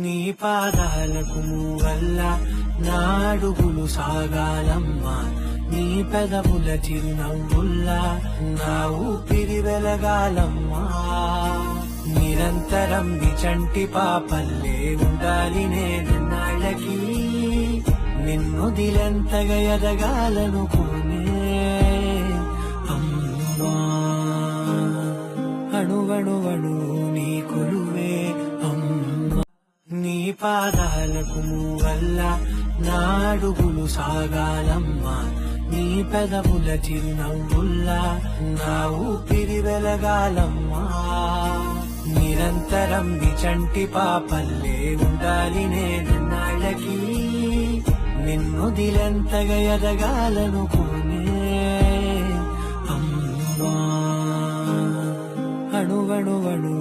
నీ పాదాలకు వల్ల నా అడుగులు సాగాలమ్మా, నీ పెదవుల చిరునవ్వుల్లా నా ఊపిరి వెలగాలమ్మా. నిరంతరం నీ చంటి పాపల్లే ఉండాలి నేను నాళ్ళకి, నిన్ను దిలెంతగా ఎదగాలనుకునే అమ్మా. అణువణువణు నీ కొలువే అమ్మా, నీ పాదాలకు వల్ల నా అడుగులు సాగాలమ్మా, నీ పెదవుల చిరునవ్వుల్లా నా ఊపిరి వెలగాలమ్మా. నిరంతరం నీ చంటి పాపల్లే ఉండాలి నేను నాళ్ళకి, నిన్ను దిలెంతగా ఎదగాలనుకునే అమ్మా. అణువణువణు